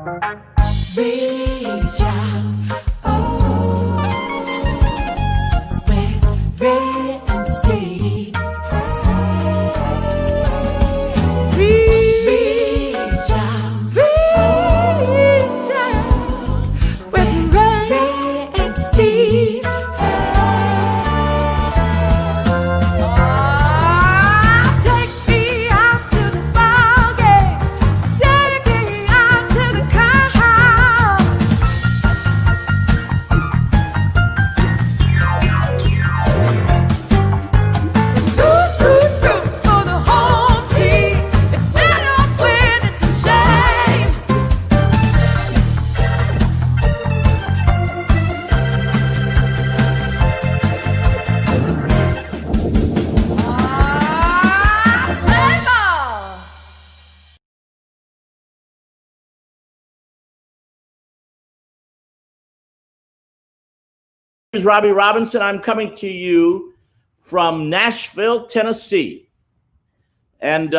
Reach out, oh, with Ray and Steve. Reach out, with Ray and Steve. Take me out to the ball game. Take me out to the car. Root for the home team. If they don't win, it's a shame. Play ball. This is Robby Robinson. I'm coming to you from Nashville, Tennessee. And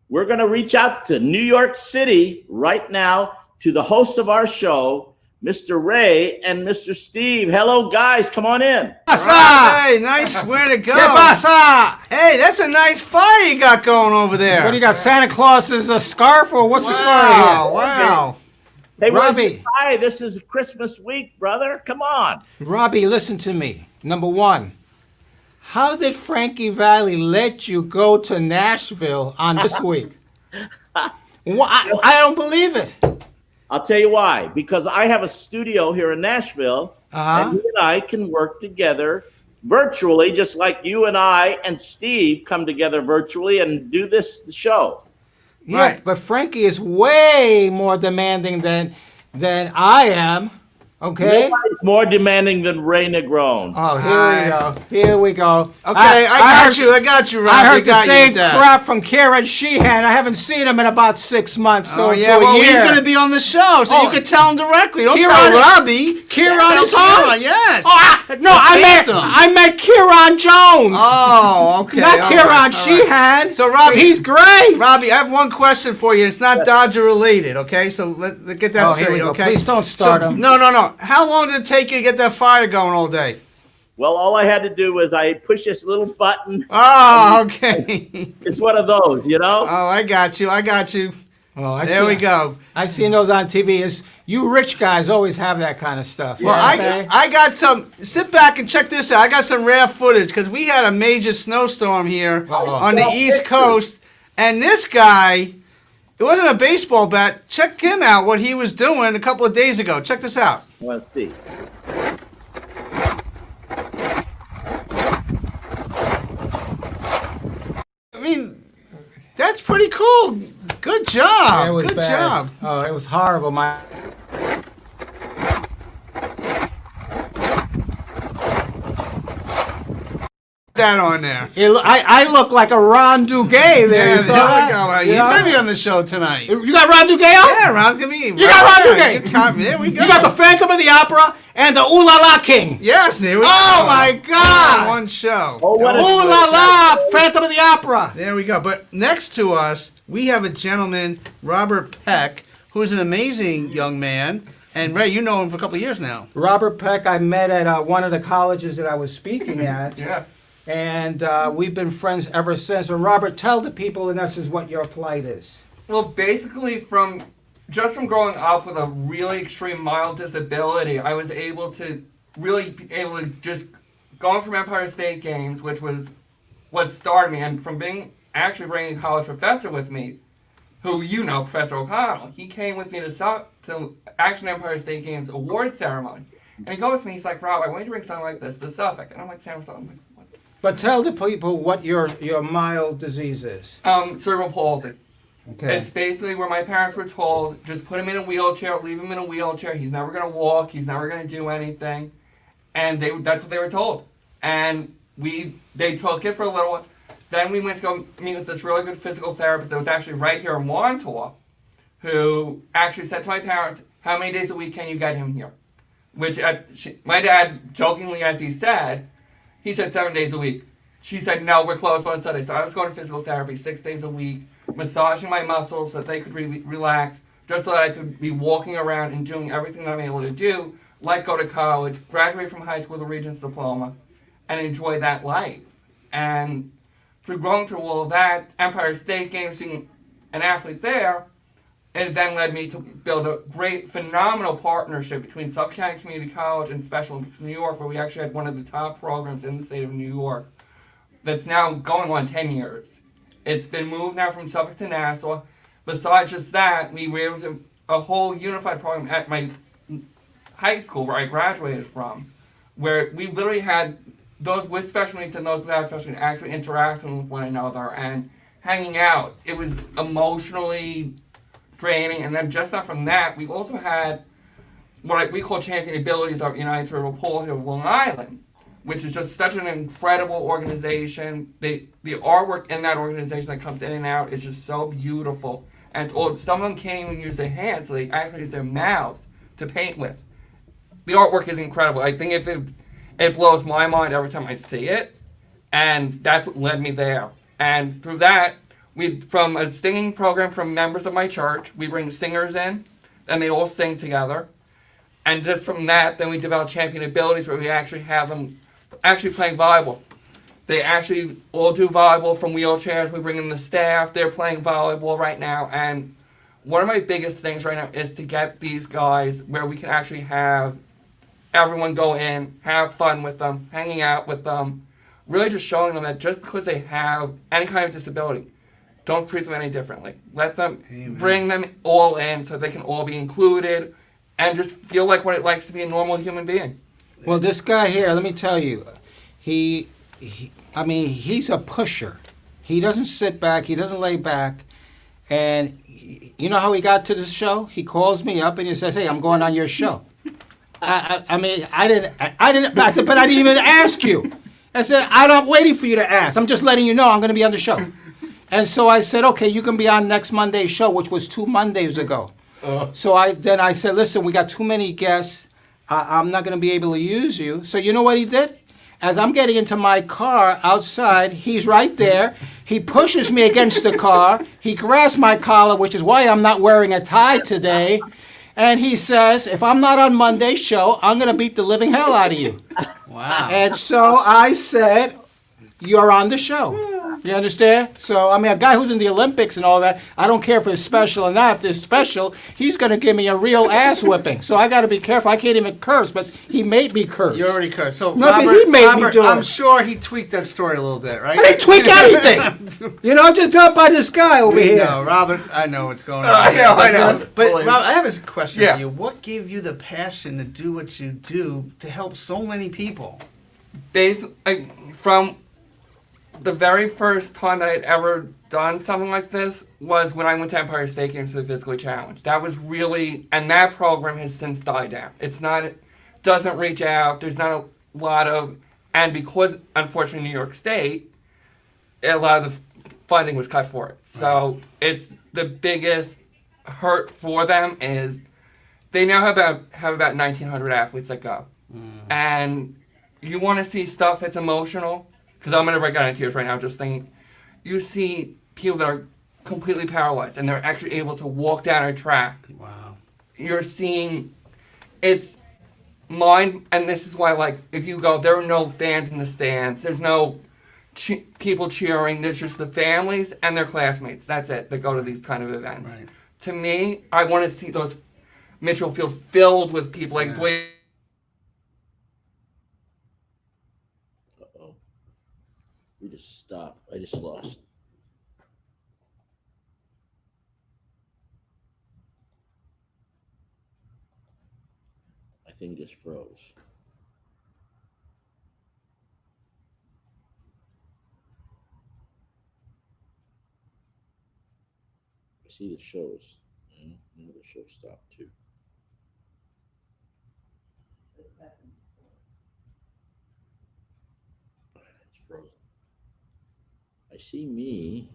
we're going to reach out to New York City right now to the hosts of our show, Mr. Ray and Mr. Steve. Hello, guys. Come on in. Hey, nice. Where to go? ¿Qué pasa? Hey, that's a nice fire you got going over there. What do you got? Santa Claus's scarf, or what's the story Wow, here? wow. Hey, Robby. hi. This is Christmas week, brother. Come on. Robby, listen to me. Number one, how did Frankie Valli let you go to Nashville on this week? I don't believe it. I'll tell you why. Because I have a studio here in Nashville, and you and I can work together virtually, just like you and I and Steve come together virtually and do this show. Yeah, Right. but Frankie is way more demanding than I am. Okay. Nobody's more demanding than Ray Negron. Oh, here we go. Here we go. Okay, I got you, Rob. I heard the got you same with that. crap from Ciaran Sheehan. I haven't seen him in about 6 months. Oh, So yeah, to well, a he's year. going to be on the show, so Oh. you can tell him directly. Don't Ciaran- tell Robbie. Ciaran Tell is on? Ciaran, yes. No, Phantom. I meant Ciaran Jones. Oh, okay. Not all Ciaran right, all right. Sheehan. So, Robbie- he's great. Robbie, I have one question for you. It's not Dodger related, okay? So let's get that Oh, straight, here we go. okay? Please don't start so, him. No. How long did it take you to get that fire going all day? Well, all I had to do was I push this little button. Oh, okay. It's one of those, you know? Oh, I got you. Oh, There we go. I seen those on TV. You rich guys always have that kind of stuff. Well, okay? I got some. Sit back and check this out. I got some rare footage because we had a major snowstorm here on the East Coast, and this guy, it wasn't a baseball bat. Check him out. What he was doing a couple of days ago. Check this out. Let's see. I mean, that's pretty cool. Good job. It was Good bad. job. Oh, it was horrible. That on there. I look like a Ron Duguay there. Yeah, You saw there that? we go. He's You know? gonna be on the show tonight. You got Ron Duguay on? Yeah, Ron's gonna be. You got Ron there. Duguay. There we go. You got the Phantom of the Opera and the Ooh La La King. Yes, there we go. Oh, my God. On one show. Oh, what Ooh a- La La, Phantom of the Opera. There we go. But next to us, we have a gentleman, Robert Peck, who's an amazing young man. And Ray, you know him for a couple of years now. Robert Peck, I met at one of the colleges that I was speaking at. Yeah. And we've been friends ever since. And Robert, tell the people in essence what your plight is. Well, basically, from growing up with a really extreme mild disability, I was able to just going from Empire State Games, which was what started me, and from being actually bringing a college professor with me, who you know, Professor O'Connell, he came with me to Action Empire State Games award ceremony, and he goes to me, he's like, Rob, I want you to bring something like this to Suffolk, and I'm like, Sam, I'm like, what? But tell the people what your mild disease is. Cerebral palsy. Okay. It's basically where my parents were told, just put him in a wheelchair, leave him in a wheelchair. He's never going to walk. He's never going to do anything. And that's what they were told. And they took it for a little while. Then we went to go meet with this really good physical therapist that was actually right here in Wantor, who actually said to my parents, how many days a week can you get him here? Which my dad, jokingly as he said 7 days a week. She said, no, we're closed on Sunday. So I was going to physical therapy 6 days a week, massaging my muscles so that they could relax, just so that I could be walking around and doing everything that I'm able to do, like go to college, graduate from high school with a Regents diploma, and enjoy that life. And through going through all of that, Empire State Games, being an athlete there, it then led me to build a great, phenomenal partnership between Suffolk County Community College and Special Olympics New York, where we actually had one of the top programs in the state of New York that's now going on 10 years. It's been moved now from Suffolk to Nassau. Besides just that, we were able to a whole unified program at my high school where I graduated from, where we literally had those with special needs and those without special needs actually interacting with one another and hanging out. It was emotionally draining, and then just not from that, we also had what we call Champion Abilities of United Cerebral Palsy of Long Island, which is just such an incredible organization. The artwork in that organization that comes in and out is just so beautiful. And some of them can't even use their hands, so they actually use their mouths to paint with. The artwork is incredible. I think it blows my mind every time I see it, and that's what led me there. And through that, from a singing program from members of my church, we bring singers in, and they all sing together. And just from that, then we develop Champion Abilities, where we actually have them actually playing volleyball. They actually all do volleyball from wheelchairs. We bring in the staff. They're playing volleyball right now. And one of my biggest things right now is to get these guys where we can actually have everyone go in, have fun with them, hanging out with them, really just showing them that just because they have any kind of disability, don't treat them any differently. Let them bring them all in so they can all be included and just feel like what it likes to be a normal human being. Well, this guy here, let me tell you, he's a pusher. He doesn't sit back. He doesn't lay back. And you know how he got to this show? He calls me up and he says, "Hey, I'm going on your show." I said, "But I didn't even ask you." I said, "I'm not waiting for you to ask. I'm just letting you know I'm going to be on the show." And so I said, "Okay, you can be on next Monday's show," which was 2 Mondays ago. So I said, "Listen, we got too many guests. I'm not going to be able to use you." So you know what he did? As I'm getting into my car outside, he's right there. He pushes me against the car. He grabs my collar, which is why I'm not wearing a tie today. And he says, "If I'm not on Monday's show, I'm going to beat the living hell out of you." Wow. And so I said, "You're on the show." You understand? So, a guy who's in the Olympics and all that, I don't care if it's special or not. If it's special, he's going to give me a real ass whipping. So I got to be careful. I can't even curse, but he made me curse. You already cursed. So No, but he made me do it. I'm sure he tweaked that story a little bit, right? I didn't tweak anything. I'm just up by this guy over here. No, Robin, I know what's going on. I know. But Rob, I have a question Yeah. for you. What gave you the passion to do what you do to help so many people? Basically, from the very first time that I'd ever done something like this was when I went to Empire State Games for the Physically Challenged. That was really, and that program has since died down. Doesn't reach out, there's not a lot of, and because, unfortunately, New York State, a lot of the funding was cut for it. So it's the biggest hurt for them is they now have about 1,900 athletes that go. And you want to see stuff that's emotional, because I'm going to break out in tears right now just thinking, you see people that are completely paralyzed and they're actually able to walk down a track. Wow. You're seeing, it's mind, and this is why, if you go, there are no fans in the stands. There's no people cheering. There's just the families and their classmates. That's it, that go to these kind of events. Right. To me, I want to see those Mitchell Field filled with people, the way. Uh-oh. We just stopped. I just lost. My thing just froze. I see the shows. The show stopped too. It's frozen. I see me.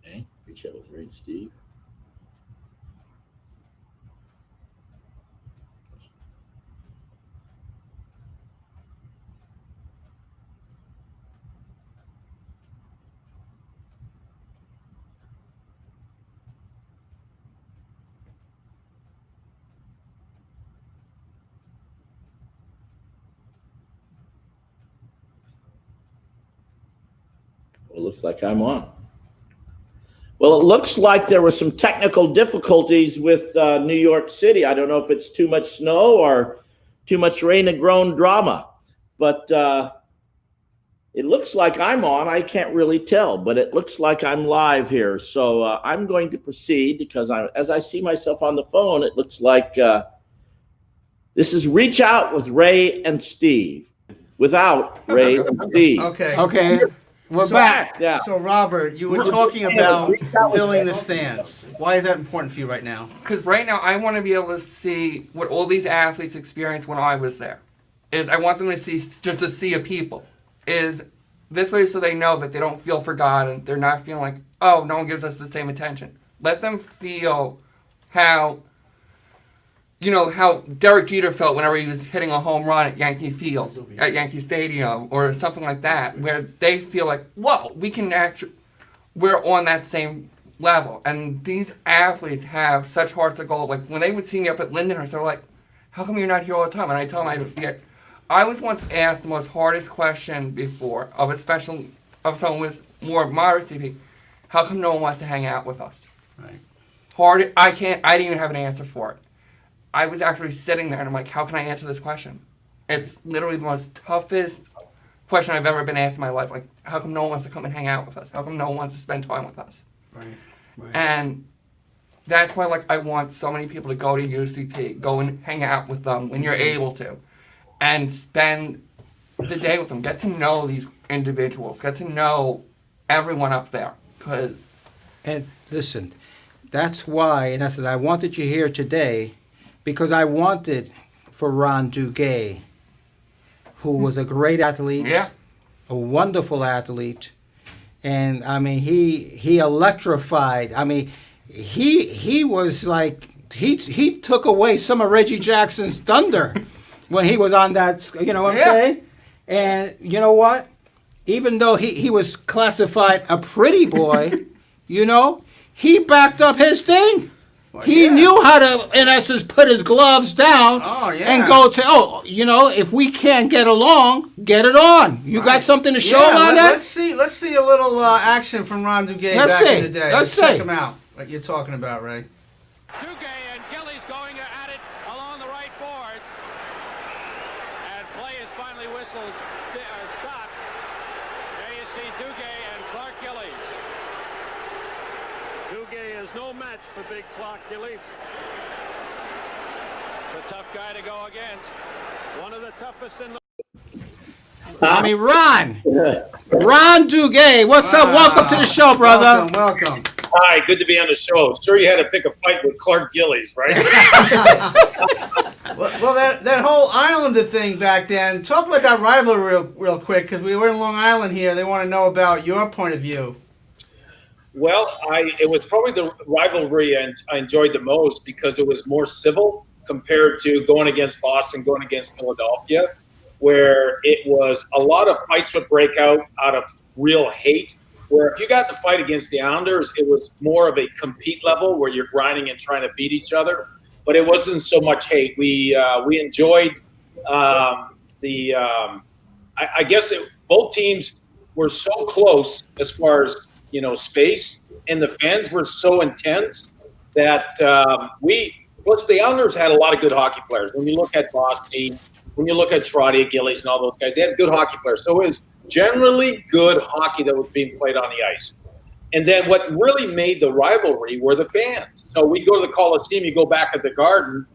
Okay, reach out with Ray and Steve. Well, it looks like I'm on. Well, it looks like there were some technical difficulties with New York City. I don't know if it's too much snow or too much rain and grown drama, but it looks like I'm on. I can't really tell, but it looks like I'm live here. So I'm going to proceed because as I see myself on the phone, it looks like this is Reach Out with Ray and Steve. Without Ray and Steve. Okay. We're back. Yeah. So, Robert, you were talking about filling the stands. Why is that important for you right now? Because right now I want to be able to see what all these athletes experienced when I was there. I want them to see, just to see a people. This way so they know that they don't feel forgotten. They're not feeling like, oh, no one gives us the same attention. Let them feel how Derek Jeter felt whenever he was hitting a home run at Yankee Field, at Yankee Stadium, or something like that, where they feel like, whoa, we're on that same level. And these athletes have such hearts of gold. Like, when they would see me up at Lindenhurst, they're like, how come you're not here all the time? And I tell them, I was once asked the most hardest question before, of someone with more moderate CP, how come no one wants to hang out with us? Right. I didn't even have an answer for it. I was actually sitting there and I'm like, how can I answer this question? It's literally the most toughest question I've ever been asked in my life. Like, how come no one wants to come and hang out with us? How come no one wants to spend time with us? Right. And that's why, like, I want so many people to go to UCP, go and hang out with them when you're able to, and spend the day with them. Get to know these individuals. Get to know everyone up there. And listen, that's why, and I said, I wanted you here today because I wanted for Ron Duguay, who was a great athlete, a wonderful athlete, and I mean he electrified. I mean he was like he took away some of Reggie Jackson's thunder when he was on that. You know what I'm saying? And you know what? Even though he was classified a pretty boy, you know, he backed up his thing. Well, he knew how to, in essence, put his gloves down and go to, if we can't get along, get it on. You got something to show on that? Let's see a little action from Ron Duguay back in the day. Let's check him out. What you're talking about, Ray. Duguay and Gillies going at it along the right boards. And play is finally whistled, stopped. There you see Duguay and Clark Gillies. Duguay is no match for big Clark Gillies. It's a tough guy to go against. One of the toughest in the... I mean, Ron Duguay, what's up? Welcome to the show, brother. Welcome. Hi, good to be on the show. Sure, you had to pick a fight with Clark Gillies, right? Well, that whole Islander thing back then. Talk about that rivalry real quick, because we were in Long Island here. They want to know about your point of view. Well, it was probably the rivalry I enjoyed the most because it was more civil compared to going against Boston, going against Philadelphia, where it was a lot of fights would break out of real hate. Where if you got in the fight against the Islanders, it was more of a compete level where you're grinding and trying to beat each other. But it wasn't so much hate. We enjoyed I guess both teams were so close as far as space, and the fans were so intense that plus the Islanders had a lot of good hockey players. When you look at Boston, when you look at Trottier, Gillies, and all those guys, they had good hockey players. So it was generally good hockey that was being played on the ice. And then what really made the rivalry were the fans. So we go to the Coliseum, you go back at the Garden.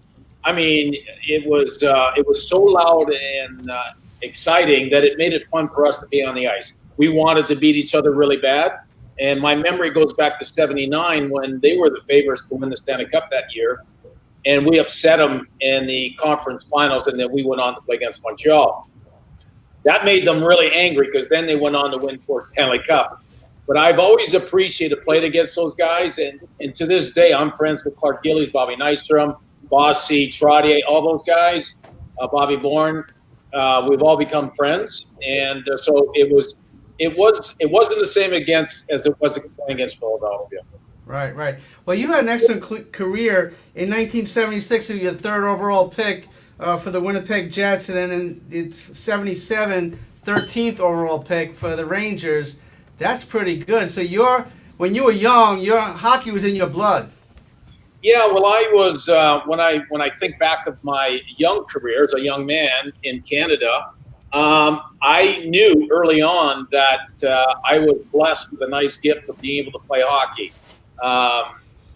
I mean, it was so loud and exciting that it made it fun for us to be on the ice. We wanted to beat each other really bad. And my memory goes back to '79 when they were the favorites to win the Stanley Cup that year. And we upset them in the conference finals, and then we went on to play against Montreal. That made them really angry because then they went on to win 4 Stanley Cups. But I've always appreciated playing against those guys, and to this day, I'm friends with Clark Gillies, Bobby Nystrom, Bossy, Trottier, all those guys, Bobby Bourne. We've all become friends, and so it wasn't the same as it was against Philadelphia. Right. Well, you had an excellent career in 1976. You were the 3rd overall pick for the Winnipeg Jets, and then in 77, 13th overall pick for the Rangers. That's pretty good. So when you were young, your hockey was in your blood. Yeah, well, I was when I think back of my young career as a young man in Canada, I knew early on that I was blessed with a nice gift of being able to play hockey.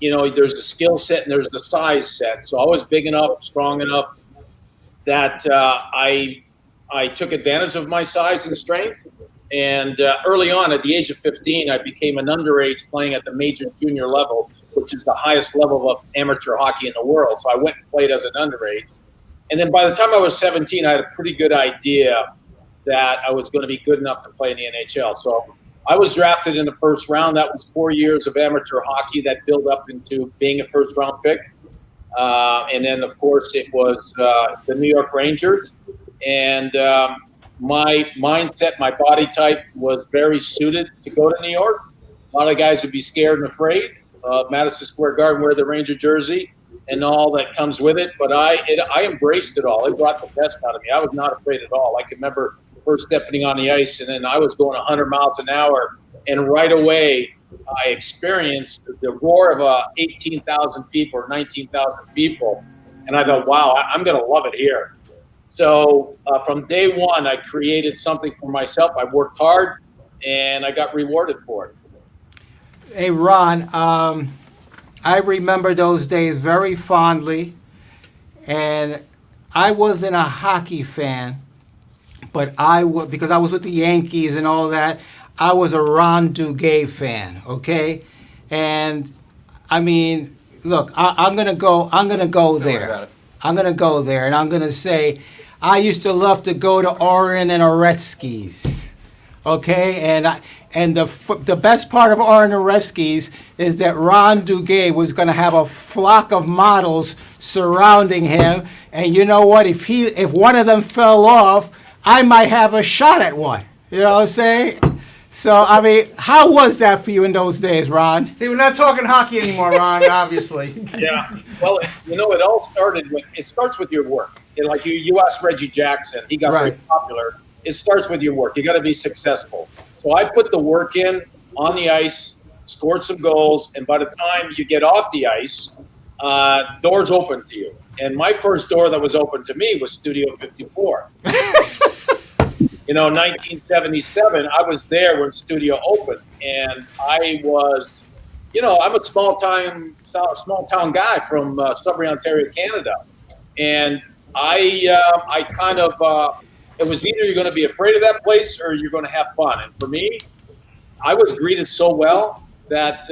There's the skill set and there's the size set. So I was big enough, strong enough that I took advantage of my size and strength. And early on, at the age of 15, I became an underage playing at the major junior level, which is the highest level of amateur hockey in the world. So I went and played as an underage. And then by the time I was 17, I had a pretty good idea that I was going to be good enough to play in the NHL. So I was drafted in the first round. That was 4 years of amateur hockey that built up into being a first-round pick. And then, of course, it was the New York Rangers. And my mindset, my body type was very suited to go to New York. A lot of guys would be scared and afraid of Madison Square Garden, wear the Ranger jersey and all that comes with it. But I embraced it all. It brought the best out of me. I was not afraid at all. I can remember first stepping on the ice, and then I was going 100 miles an hour. And right away, I experienced the roar of 18,000 people or 19,000 people. And I thought, wow, I'm going to love it here. So from day one, I created something for myself. I worked hard, and I got rewarded for it. Hey, Ron, I remember those days very fondly, and I wasn't a hockey fan, but because I was with the Yankees and all that, I was a Ron Duguay fan, okay? And I mean, look, I'm gonna go there. I'm gonna go there, and I'm gonna say, I used to love to go to Orin and Oretzky's, okay? And the best part of Orin and Oretzky's is that Ron Duguay was gonna have a flock of models surrounding him, and you know what? If one of them fell off, I might have a shot at one. You know what I'm saying? So, I mean, how was that for you in those days, Ron? See, we're not talking hockey anymore, Ron, obviously. Yeah. Well, it all started it starts with your work. Like you asked Reggie Jackson, he got very popular. It starts with your work. You got to be successful. So I put the work in on the ice, scored some goals, and by the time you get off the ice, doors open to you. And my first door that was open to me was Studio 54. 1977, I was there when Studio opened, and I was, I'm a small town guy from Sudbury, Ontario, Canada, and I kind of it was either you're going to be afraid of that place or you're going to have fun. And for me, I was greeted so well that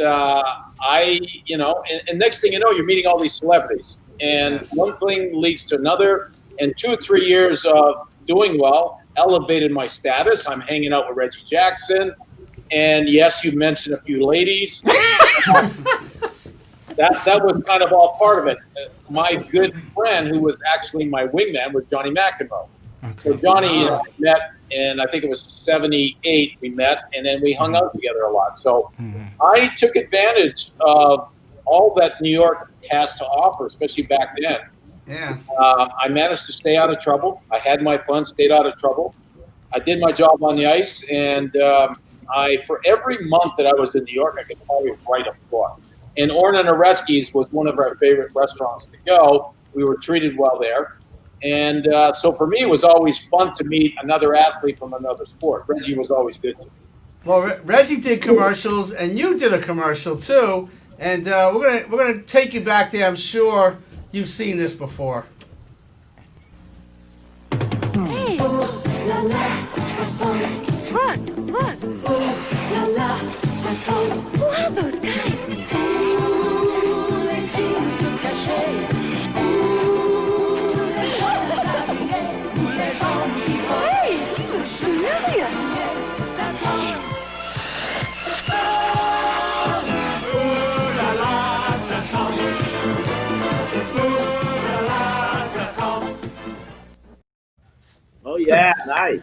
and next thing you know, you're meeting all these celebrities, and one thing leads to another, and 2 or 3 years of doing well elevated my status. I'm hanging out with Reggie Jackson, and yes, you mentioned a few ladies. That was kind of all part of it. My good friend, who was actually my wingman, was Johnny McEnroe. Okay. So Johnny and I met, and I think it was 78 we met, and then we hung out together a lot. So I took advantage of all that New York has to offer, especially back then. Yeah. I managed to stay out of trouble. I had my fun, stayed out of trouble. I did my job on the ice, and for every month that I was in New York, I could probably write a book. And Orin and Oretzky's was one of our favorite restaurants to go. We were treated well there. And so for me, it was always fun to meet another athlete from another sport. Reggie was always good to me. Well, Reggie did commercials, and you did a commercial too. And we're gonna take you back there. I'm sure you've seen this before. Hey! Ooh, la la, façon. What? Ooh, la la, façon. Who are those guys? Ooh, les jeans tout cachés. Ooh, les jambes habillées. Ooh, les jambes qui volent. Hey! Familiar! Ça sent. Ça sent. Ooh, la la, ça sent. Oh yeah, nice.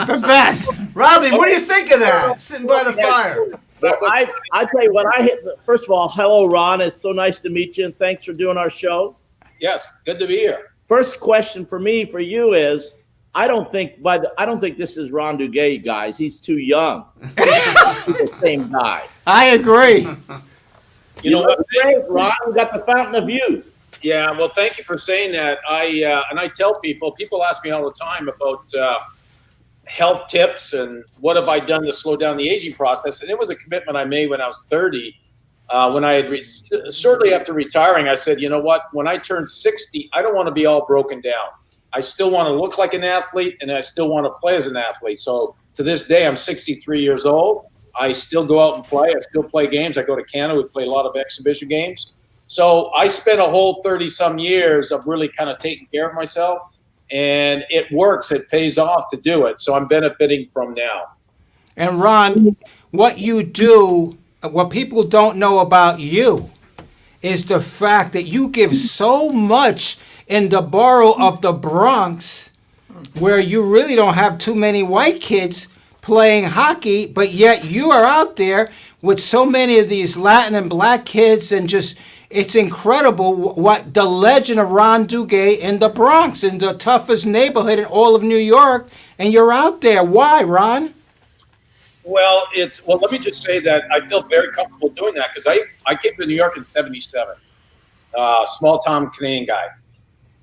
The best. Robby, what do you think of that? Sitting by the fire. Well, I tell you what, first of all, hello, Ron. It's so nice to meet you, and thanks for doing our show. Yes, good to be here. First question for you is, I don't think this is Ron Duguay, guys. He's too young. He's the same guy. I agree. You know what? Great, Ron. We got the fountain of youth. Yeah, well, thank you for saying that. I tell people ask me all the time about health tips and what have I done to slow down the aging process. And it was a commitment I made when I was 30. When I had shortly after retiring, I said, you know what? When I turn 60, I don't want to be all broken down. I still want to look like an athlete, and I still want to play as an athlete. So to this day, I'm 63 years old. I still go out and play. I still play games. I go to Canada. We play a lot of exhibition games. So I spent a whole 30-some years of really kind of taking care of myself, and it works. It pays off to do it. So I'm benefiting from now. And Ron, what you do, what people don't know about you is the fact that you give so much in the borough of the Bronx, where you really don't have too many white kids playing hockey, but yet you are out there with so many of these Latin and black kids, and just, it's incredible what the legend of Ron Duguay in the Bronx, in the toughest neighborhood in all of New York, and you're out there. Why, Ron? Well, let me just say that I feel very comfortable doing that because I came to New York in '77, small town Canadian guy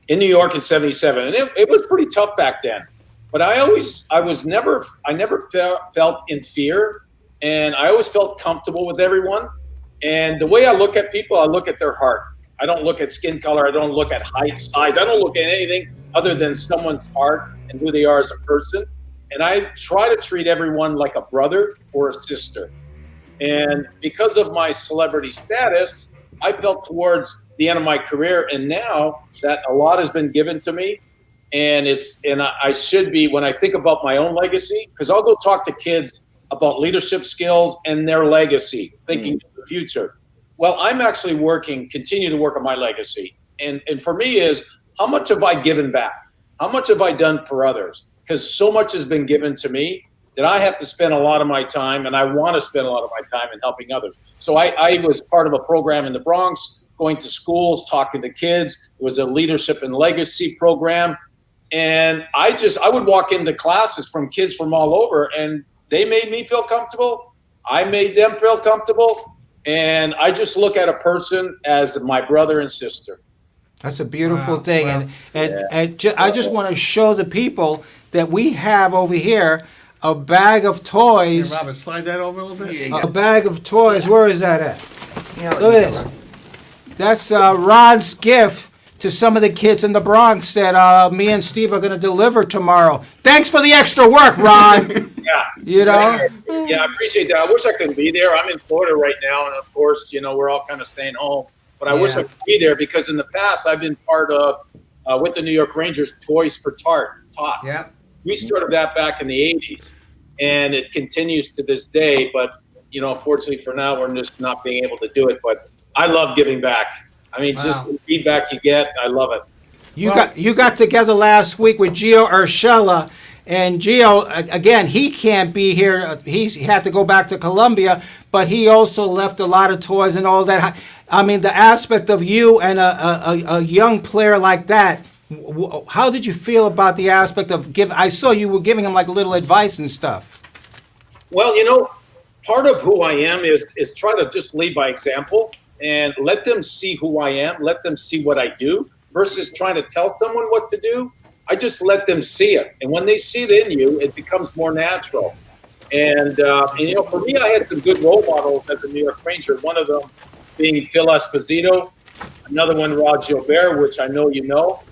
in New York in '77, and it was pretty tough back then. But I never felt in fear, and I always felt comfortable with everyone. And the way I look at people, I look at their heart. I don't look at skin color. I don't look at height, size. I don't look at anything other than someone's heart and who they are as a person. And I try to treat everyone like a brother or a sister. And because of my celebrity status, I felt towards the end of my career, and now that a lot has been given to me, and I should be, when I think about my own legacy, because I'll go talk to kids about leadership skills and their legacy, thinking of the future. Well, I'm actually continue to work on my legacy. And for me is, how much have I given back? How much have I done for others? Because so much has been given to me that I have to spend a lot of my time, and I want to spend a lot of my time in helping others. So I was part of a program in the Bronx, going to schools, talking to kids. It was a leadership and legacy program. And I would walk into classes from kids from all over, and they made me feel comfortable. I made them feel comfortable. And I just look at a person as my brother and sister. That's a beautiful thing. Wow. I just want to show the people that we have over here a bag of toys. Hey, Robert, slide that over a little bit. A bag of toys. Where is that at? Look at this. That's Ron's gift to some of the kids in the Bronx that me and Steve are going to deliver tomorrow. Thanks for the extra work, Ron. Yeah. You know? Yeah, I appreciate that. I wish I could be there. I'm in Florida right now, and of course, we're all kind of staying home. But I wish I could be there because in the past, I've been part of, with the New York Rangers, Toys for Tot. Yeah. We started that back in the 80s, and it continues to this day. But, unfortunately for now, we're just not being able to do it. But I love giving back. I mean, just the feedback you get, I love it. You got together last week with Gio Urshela, and Gio, again, he can't be here. He had to go back to Colombia, but he also left a lot of toys and all that. I mean, the aspect of you and a young player like that, how did you feel about the aspect of I saw you were giving him like little advice and stuff. Well, part of who I am is try to just lead by example and let them see who I am, let them see what I do, versus trying to tell someone what to do. I just let them see it. And when they see it in you, it becomes more natural. And for me, I had some good role models as a New York Ranger, one of them being Phil Esposito, another one, Rod Gilbert, which I know you know.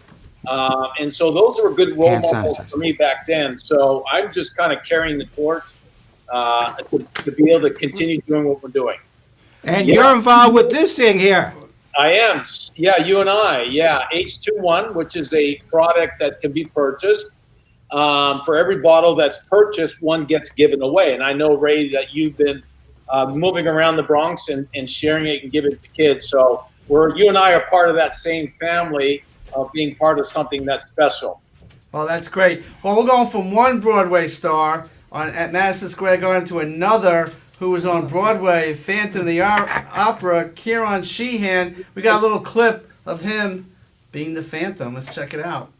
And so those were good role models for me back then. So I'm just kind of carrying the torch to be able to continue doing what we're doing. And you're involved with this thing here. I am. Yeah, you and I. Yeah, H21, which is a product that can be purchased. For every bottle that's purchased, one gets given away. And I know, Ray, that you've been moving around the Bronx and sharing it and giving it to kids. So you and I are part of that same family of being part of something that's special. Well, that's great. Well, we're going from one Broadway star at Madison Square Garden to another who was on Broadway, Phantom of the Opera, Ciaran Sheehan. We got a little clip of him being the Phantom. Let's check it out.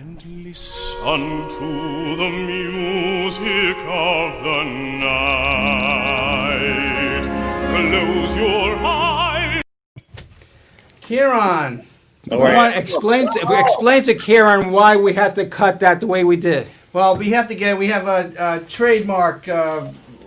And listen to the music of the night. Close your eyes. Ciaran. Come on, explain to Ciaran why we had to cut that the way we did. Well, we have a trademark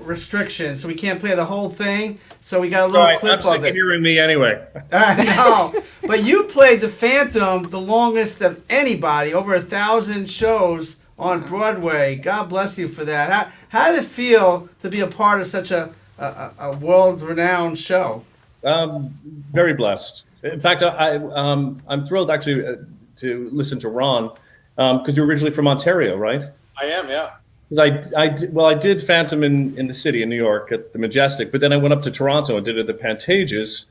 restriction, so we can't play the whole thing. So we got a little clip I'm sick of it. of hearing me anyway. I know, but you played the Phantom the longest of anybody, over 1,000 shows on Broadway. God bless you for that. How did it feel to be a part of such a world-renowned show? Very blessed. In fact, I'm thrilled actually to listen to Ron because you're originally from Ontario, right? I am, yeah. Because I did Phantom in the city in New York at the Majestic, but then I went up to Toronto and did it at the Pantages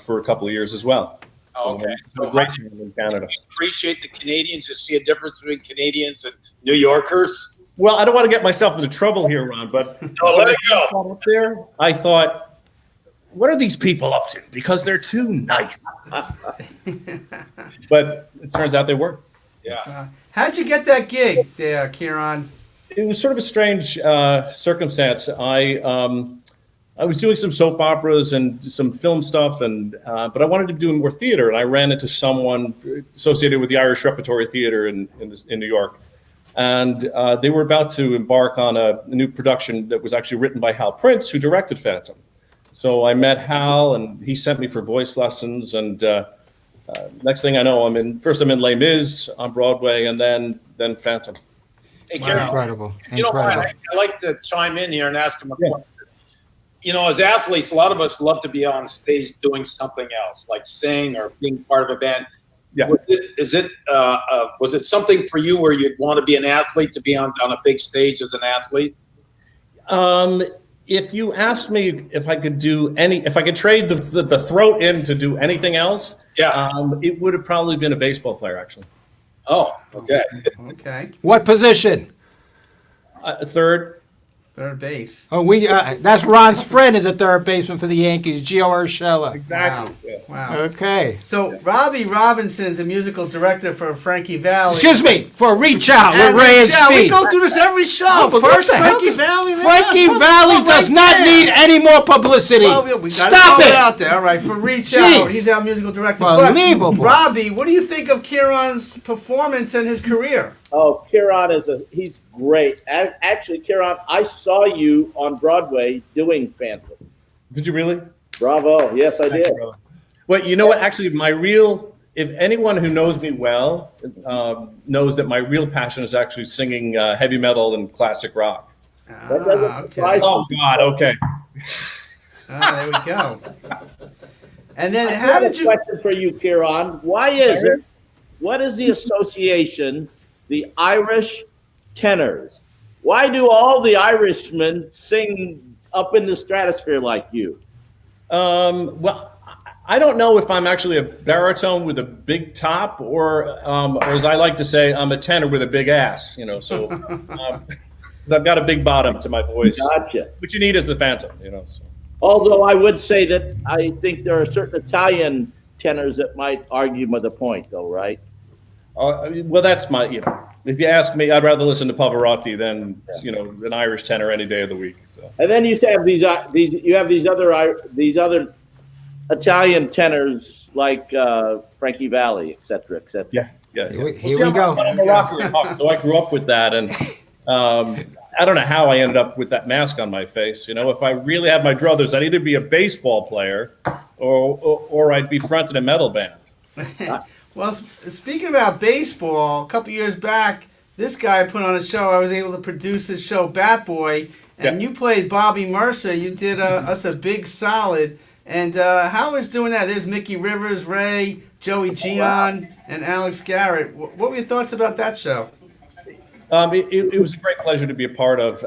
for a couple of years as well. Oh, okay. So great in Canada. Appreciate the Canadians. You see a difference between Canadians and New Yorkers. Well, I don't want to get myself into trouble here, Ron, but No, let it go. up there, I thought, what are these people up to? Because they're too nice. But it turns out they were. Yeah. How'd you get that gig there, Ciaran? It was sort of a strange circumstance. I was doing some soap operas and some film stuff, but I wanted to do more theater, and I ran into someone associated with the Irish Repertory Theater in New York, and they were about to embark on a new production that was actually written by Hal Prince, who directed Phantom. So I met Hal, and he sent me for voice lessons, and next thing I know, I'm in Les Mis on Broadway, and then Phantom. Hey, Ciaran, Incredible. you know what? I like to chime in here and ask him a question. You know, as athletes, a lot of us love to be on stage doing something else, like sing or being part of a band. Yeah. Was it something for you where you'd want to be an athlete, to be on a big stage as an athlete? If you asked me if I could trade the throat in to do anything else, it would have probably been a baseball player, actually. Oh, okay. Okay. What position? Third. Third base. Oh, that's Ron's friend is a third baseman for the Yankees, Gio Urshela. Exactly. Wow. Okay. So Robby Robinson's a musical director for Frankie Valli. Excuse me, for Reach Out And with Ray and Reach Out. We Steve. go through this every show. Oh, but First what the hell? Frankie Valli. then Frankie that. Valli does not need any more publicity. Well, we gotta Stop throw it. out there. All right, for Reach Jeez. Out, he's our musical director. Unbelievable. But Robby, what do you think of Ciaran's performance and his career? Oh, Ciaran he's great. Actually, Ciaran, I saw you on Broadway doing Phantom. Did you really? Bravo. Yes, I did. Well, you know what? Actually, if anyone who knows me well knows that my real passion is actually singing heavy metal and classic rock. Okay. Oh, God. Okay. There we go. And then how did you... Question for you, Ciaran. What is the association, the Irish tenors? Why do all the Irishmen sing up in the stratosphere like you? Well, I don't know if I'm actually a baritone with a big top, or as I like to say, I'm a tenor with a big ass. You know, so 'cause I've got a big bottom to my voice. Gotcha. What you need is the Phantom. You know. So. Although I would say that I think there are certain Italian tenors that might argue with the point, though, right? Well, that's if you ask me, I'd rather listen to Pavarotti than an Irish tenor any day of the week. So. And then you have these other Italian tenors like Frankie Valli, et cetera, et cetera. Yeah. Here we go. I'm a rocker, so I grew up with that, and I don't know how I ended up with that mask on my face. You know, if I really had my druthers, I'd either be a baseball player or I'd be fronting a metal band. Well, speaking about baseball, a couple years back, this guy put on a show. I was able to produce his show, Bat Boy, and you played Bobby Mercer. You did us a big solid. And how is doing that? There's Mickey Rivers, Ray, Joey Gian, and Alex Garrett. What were your thoughts about that show? It was a great pleasure to be a part of.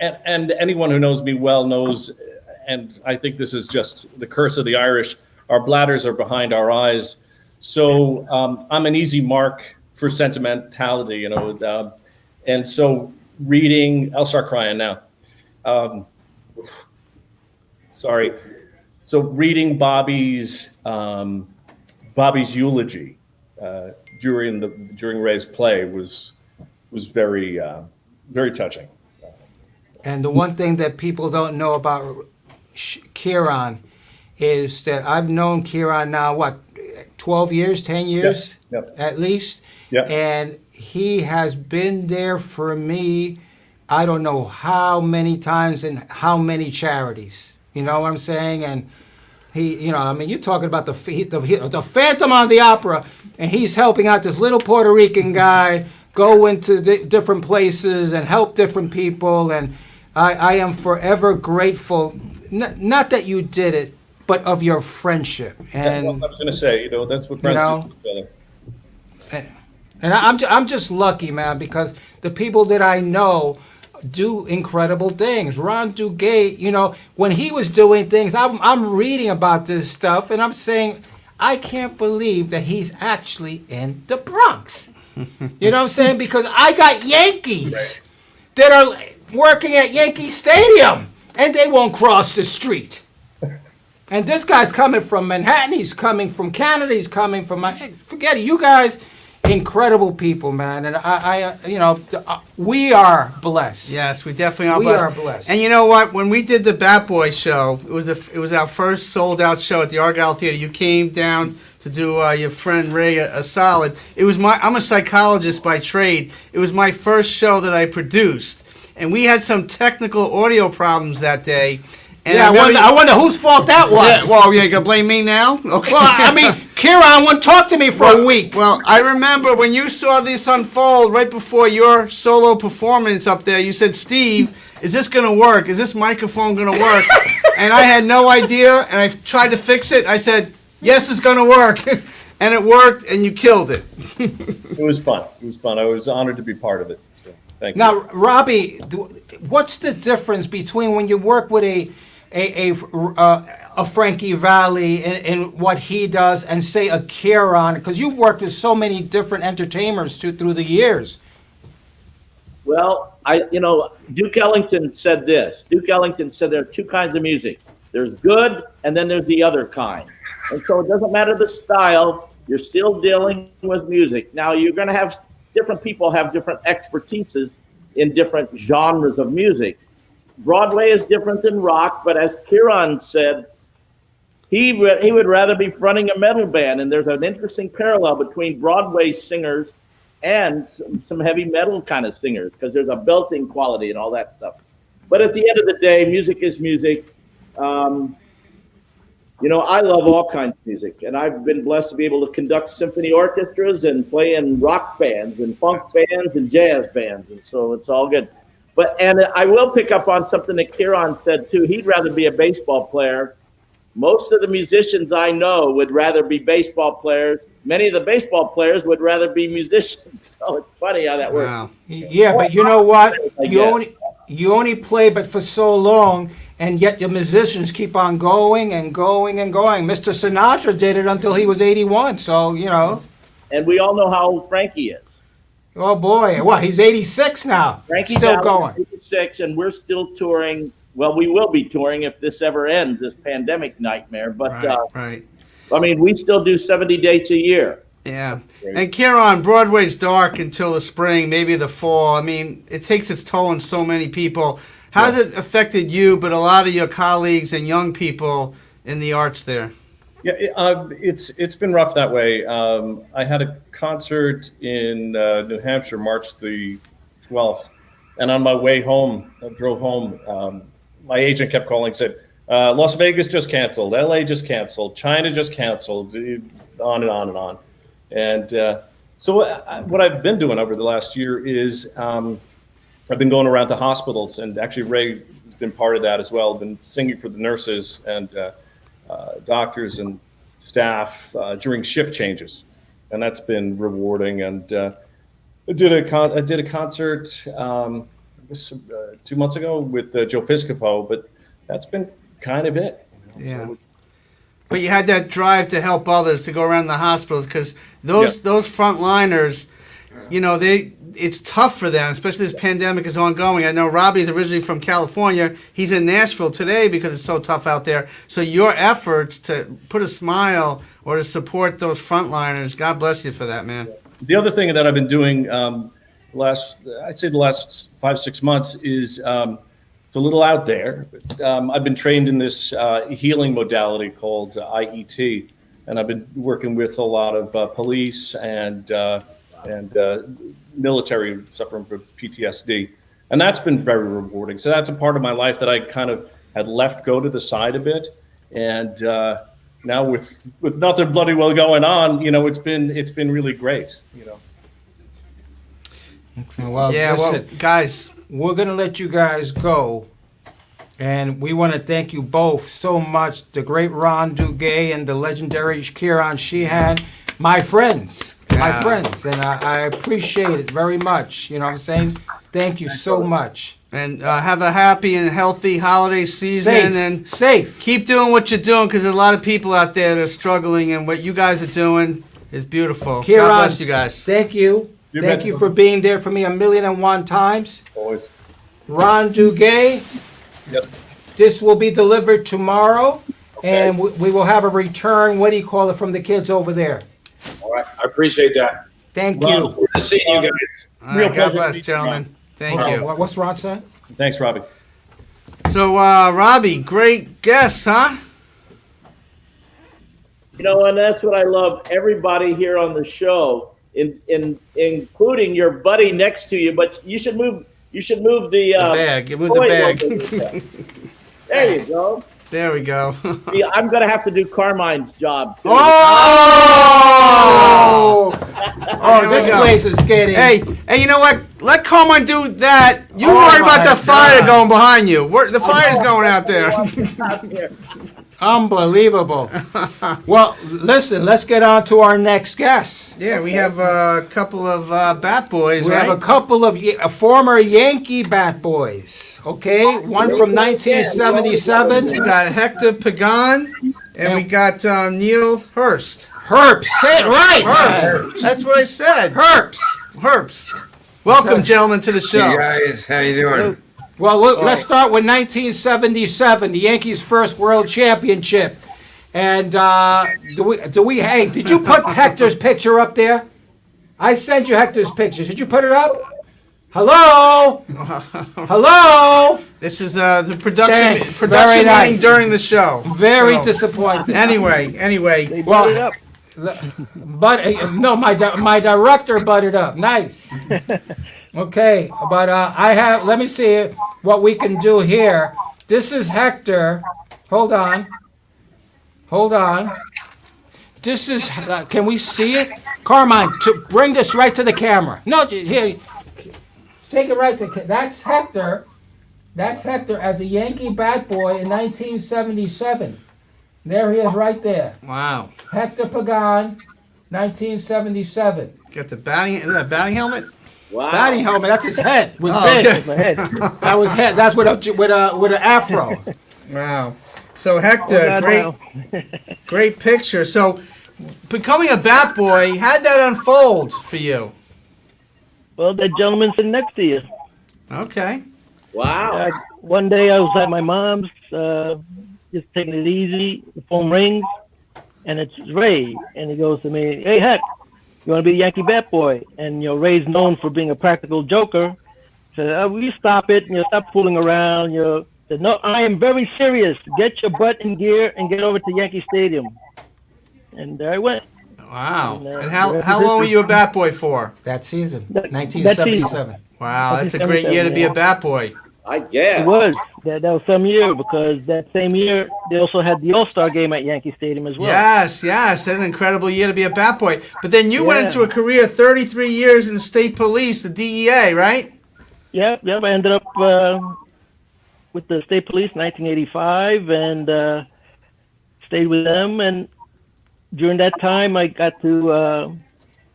And anyone who knows me well knows, and I think this is just the curse of the Irish, our bladders are behind our eyes. So I'm an easy mark for sentimentality, you know. And so I'll start crying now. Sorry. So reading Bobby's eulogy during Ray's play was very very touching. And the one thing that people don't know about Ciaran is that I've known Ciaran now, 12 years, 10 years Yep. at least? Yep. And he has been there for me, I don't know how many times and how many charities. You know what I'm saying? And he, you're talking about the Phantom on the Opera, and he's helping out this little Puerto Rican guy go into different places and help different people. And I am forever grateful, not that you did it, but of your friendship. And I was going to say, that's what friends do to each other. And I'm just lucky, man, because the people that I know do incredible things. Ron Duguay, when he was doing things, I'm reading about this stuff, and I'm saying, I can't believe that he's actually in the Bronx. You know what I'm saying? Because I got Yankees that are working at Yankee Stadium, and they won't cross the street. And this guy's coming from Manhattan. He's coming from Canada. He's coming from forget it. You guys, incredible people, man. And we are blessed. Yes, we definitely are We blessed. are blessed. And you know what? When we did the Bat Boy show, it was our first sold out show at the Argyle Theater. You came down to do your friend Ray a solid. I'm a psychologist by trade. It was my first show that I produced, and we had some technical audio problems that day. And I wonder whose fault that was. Yeah, well, you gonna blame me now? Okay. Well, Ciaran wouldn't talk to me for a week. Well, I remember when you saw this unfold right before your solo performance up there, you said, Steve, is this going to work? Is this microphone going to work? And I had no idea, and I tried to fix it. I said, yes, it's going to work. And it worked, and you killed it. It was fun. I was honored to be part of it. So, thank you. Now, Robby, what's the difference between when you work with a Frankie Valli and what he does, and say a Ciaran, because you've worked with so many different entertainers through the years? Well, Duke Ellington said this. Duke Ellington said there are two kinds of music. There's good, and then there's the other kind. And so it doesn't matter the style, you're still dealing with music. Now, you're going to have different people have different expertises in different genres of music. Broadway is different than rock, but as Ciaran said, he would rather be fronting a metal band, and there's an interesting parallel between Broadway singers and some heavy metal kind of singers, because there's a belting quality and all that stuff. But at the end of the day, music is music. I love all kinds of music, and I've been blessed to be able to conduct symphony orchestras and play in rock bands and funk bands and jazz bands, and so it's all good. And I will pick up on something that Ciaran said too. He'd rather be a baseball player. Most of the musicians I know would rather be baseball players. Many of the baseball players would rather be musicians. So it's funny how that works. Wow. Yeah, but you know what? You only play but for so long, and yet the musicians keep on going and going and going. Mr. Sinatra did it until he was 81, so, And we all know how old Frankie is. Oh, boy. What, he's 86 now. Frankie's still now going. 86, and we're still touring. Well, we will be touring if this ever ends, this pandemic nightmare. But, Right. we still do 70 dates a year. Yeah. And Ciaran, Broadway's dark until the spring, maybe the fall. I mean, it takes its toll on so many people. How's it affected you, but a lot of your colleagues and young people in the arts there? Yeah, it's been rough that way. I had a concert in New Hampshire, March the 12th, and on my way home, I drove home, my agent kept calling, said, Las Vegas just canceled, LA just canceled, China just canceled, on and on and on. And so what I've been doing over the last year is I've been going around to hospitals, and actually Ray has been part of that as well. I've been singing for the nurses and doctors and staff during shift changes, and that's been rewarding. And I did a concert I guess 2 months ago with Joe Piscopo, but that's been kind of it. Yeah. So, but you had that drive to help others, to go around the hospitals, because those frontliners, it's tough for them, especially this pandemic is ongoing. I know Robby's originally from California. He's in Nashville today because it's so tough out there. So your efforts to put a smile or to support those frontliners, God bless you for that, man. the other thing that I've been doing I'd say the last 5-6 months is it's a little out there. But, I've been trained in this healing modality called IET, and I've been working with a lot of police and military suffering from PTSD, and that's been very rewarding. So that's a part of my life that I kind of had left go to the side a bit, and now with nothing bloody well going on, it's been really great. Well, Yeah, listen, well, guys, we're going to let you guys go. And we want to thank you both so much. The great Ron Duguay and the legendary Ciaran Sheehan. My friends. Yeah. And I appreciate it very much. You know what I'm saying? Thank you so much. and have a happy and healthy holiday season. Safe. And Safe. keep doing what you're doing, because there's a lot of people out there that are struggling, and what you guys are doing is beautiful. Ciaran, God bless you guys. Thank you. You Thank betcha. you for being there for me 1,000,001 times. Always. Ron Duguay, Yep. this will be delivered tomorrow, and we will have a return, what do you call it, from the kids over there. All right. I appreciate that. Thank Ron, you. Good to see you guys. All Real right, God pleasure to bless, meet you, gentlemen. Thank Oh, you. what's Ron saying? Thanks, Robby. So, Robby, great guest, huh? And that's what I love. Everybody here on the show, including your buddy next to you. But you should move. You should move the Bag. Move the toy bag. over. There you go. There we go. See, I'm gonna have to do Carmine's job too. Oh! Oh, Here we this go. place is getting... Hey, you know what? Let Carmine do that. You Oh worry about my the fire God. going behind you. The fire's going out there. Unbelievable. Well, listen, let's get on to our next guest. Yeah, we have a couple of bat boys, We right? have a couple of former Yankee bat boys, okay? One from 1977. We got Hector Pagan, and we got Neil Herbst. Herbst, say it right. Herbst. That's what I said. Herbst. Herbst. Welcome, gentlemen, to the show. Hey guys, how you doing? Well, let's start with 1977, the Yankees' first World Championship. And hey, did you put Hector's picture up there? I sent you Hector's picture. Did you put it up? Hello? Hello? This is the production Thanks. Very meeting nice. during the show. Very So, disappointed. Anyway. Well, but no, my director butted up. Nice. Okay, but let me see what we can do here. This is Hector. Hold on. This is, can we see it? Carmine, bring this right to the camera. No, here, take it right to, that's Hector. That's Hector as a Yankee bat boy in 1977. There he is right there. Wow. Hector Pagan, 1977. Got the batting, is that a batting helmet? Wow. Batting helmet, that's his head. Was Oh, big. okay. That was head. That's with an afro. Wow. So Hector, great picture. So becoming a bat boy, how'd that unfold for you? Well, that gentleman sitting next to you. Okay. Wow. One day I was at my mom's, just taking it easy. The phone rings, and it's Ray, and he goes to me, "Hey, Heck, you want to be a Yankee bat boy?" And Ray's known for being a practical joker. So will you stop it? Stop fooling around. Said, "No, I am very serious. Get your butt in gear and get over to Yankee Stadium." And there I went. Wow. And, And how long were you a bat boy for? That season, That 1977. Wow, that's a great year to be a bat boy. I guess. It was. That was some year, because that same year they also had the All-Star game at Yankee Stadium as well. Yes. That's an incredible year to be a bat boy. But then you went Yeah. into a career 33 years in the state police, the DEA, right? Yep. I ended up with the state police in 1985 and stayed with them. And during that time, I got to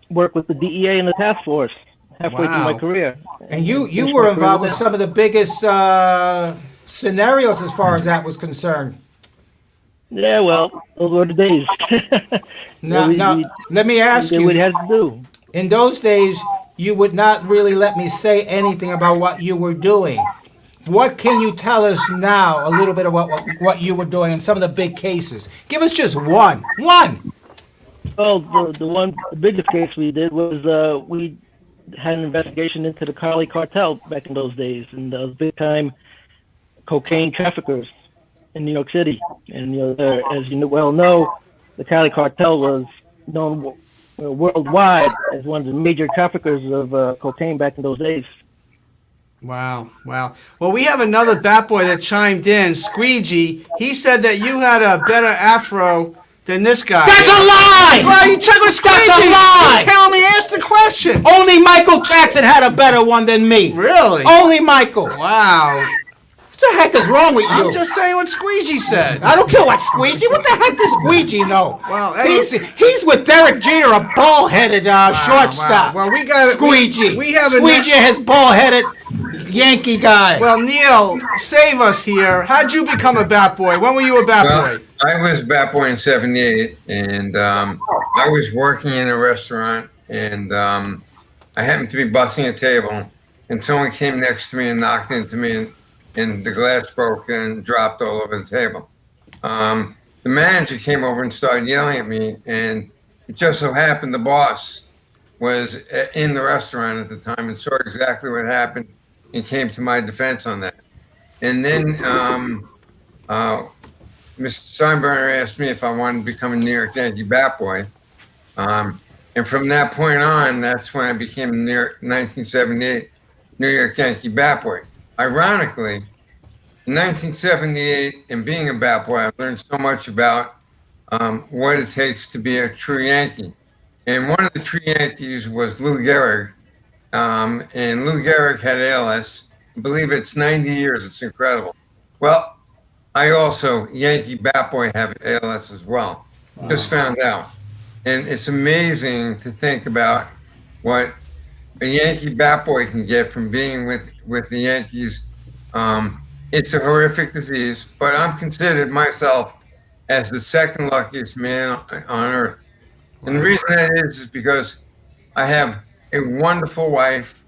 work with the DEA and the task force halfway through my career. And you were involved with some of the biggest scenarios as far as that was concerned. Yeah, well, those were the days. Now, let me ask Did what you. it had to do. In those days, you would not really let me say anything about what you were doing. What can you tell us now, a little bit about what you were doing in some of the big cases? Give us just one. Well, the biggest case we did was we had an investigation into the Cali cartel back in those days, and those big time cocaine traffickers in New York City. And as you well know, the Cali cartel was known worldwide as one of the major traffickers of cocaine back in those days. Wow. Well, we have another bat boy that chimed in, Squeegee. He said that you had a better afro than this guy. That's a lie! Well, you check with Squeegee. That's a lie! You tell me, ask the question. Only Michael Jackson had a better one than me. Really? Only Michael. Wow. What the heck is wrong with you? I'm just saying what Squeegee said. I don't care what Squeegee. What the heck does Squeegee know? Well, he's with Derek Jeter, a ball-headed shortstop. Wow. Well, we got Squeegee. We have Squeegee has ball-headed Yankee guy. Well, Neil, save us here. How'd you become a bat boy? When were you a bat boy? I was a bat boy in '78, and I was working in a restaurant, and I happened to be bussing a table, and someone came next to me and knocked into me, and the glass broke and dropped all over the table. The manager came over and started yelling at me, and it just so happened the boss was in the restaurant at the time and saw exactly what happened and came to my defense on that. And then Mr. Steinbrenner asked me if I wanted to become a New York Yankee bat boy. And from that point on, that's when I became a 1978 New York Yankee bat boy. Ironically, in 1978, and being a bat boy, I learned so much about what it takes to be a true Yankee. And one of the true Yankees was Lou Gehrig. And Lou Gehrig had ALS. I believe it's 90 years. It's incredible. Well, I also, Yankee bat boy, have ALS as well. Wow. Just found out. And it's amazing to think about what a Yankee bat boy can get from being with the Yankees. It's a horrific disease, but I'm considered myself as the second luckiest man on earth. And the reason that is because I have a wonderful wife,